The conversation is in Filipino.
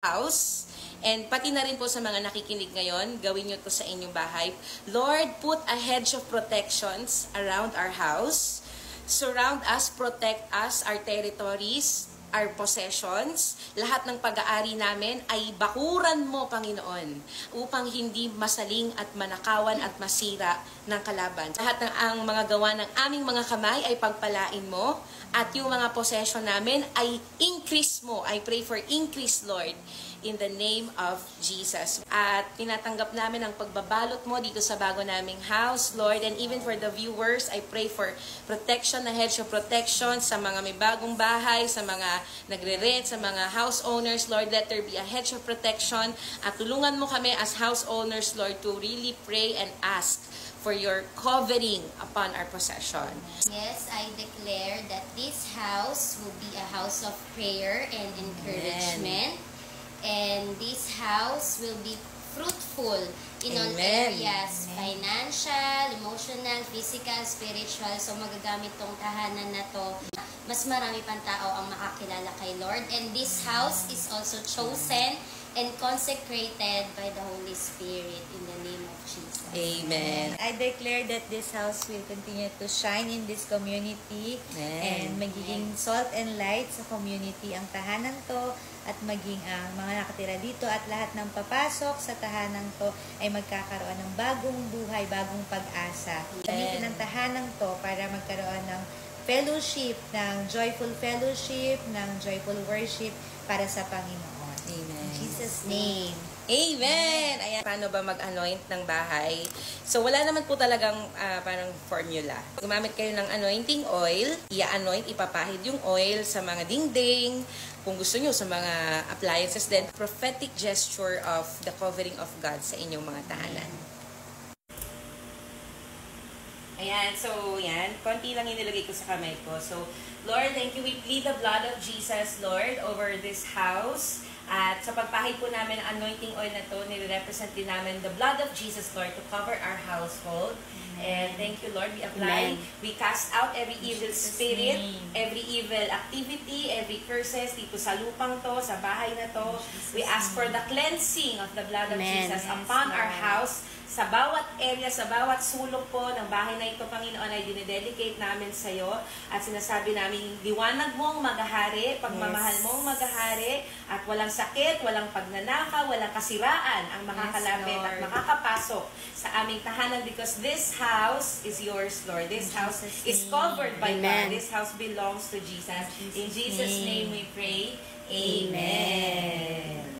house. And pati na rin po sa mga nakikinig ngayon, gawin nyo to sa inyong bahay. Lord, put a hedge of protections around our house. Surround us, protect us, our territories, our possessions. Lahat ng pag-aari namin ay bakuran mo, Panginoon, upang hindi masaling at manakawan at masira ng kalaban. Lahat ng ang mga gawa ng aming mga kamay ay pagpalain mo, at yung mga possession namin ay increase mo. I pray for increase, Lord, in the name of Jesus. At tinatanggap namin ang pagbabalot mo dito sa bago naming house, Lord. And even for the viewers, I pray for protection, a hedge of protection sa mga may bagong bahay, sa mga nagre-rent, sa mga house owners, Lord. Let there be a hedge of protection. At tulungan mo kami as house owners, Lord, to really pray and ask for your covering upon our possession. Yes, I declare that this house will be a house of prayer and encouragement. And this house will be fruitful in all areas, financial, emotional, physical, spiritual. So magagamit tong tahanan na to. Mas marami pang tao ang makakilala kay Lord. And this house is also chosen and consecrated by the Holy Spirit in the name of Jesus. Amen. I declare that this house will continue to shine in this community. And magiging salt and light sa community ang tahanan to, at maging ang mga nakatira dito at lahat ng papasok sa tahanan to ay magkakaroon ng bagong buhay, bagong pag-asa. Gamitin ang tahanan to para magkaroon ng fellowship, ng joyful fellowship, ng joyful worship para sa Panginoon. Amen. In Jesus' name. Amen! Ayan, paano ba mag-anoint ng bahay? So, wala naman po talagang parang formula. Gumamit kayo ng anointing oil, i-anoint, ipapahid yung oil sa mga dingding, kung gusto nyo sa mga appliances, then prophetic gesture of the covering of God sa inyong mga tahanan. Ayan, so yan, konti lang inilagay ko sa kamay ko. So, Lord, thank you. We plead the blood of Jesus, Lord, over this house. At sa pagpahid po namin ang anointing oil na to, nire-represent din namin the blood of Jesus, Lord, to cover our household. And thank you, Lord. We apply, we cast out every evil spirit, every evil activity, every curses dito sa lupang to, sa bahay na to. We ask for the cleansing of the blood of Jesus upon our house. Sa bawat area, sa bawat sulok po ng bahay na ito, Panginoon, ay dinededicate namin sa iyo. At sinasabi namin, liwanag mo ang maghahari, pagmamahal mo ang maghahari, at walang sakit, walang pagnanakaw, walang kasiraan ang makakalapit at makakapasok sa aming tahanan, because this house is yours, Lord. This house is covered by God. This house belongs to Jesus. In Jesus' name we pray. Amen.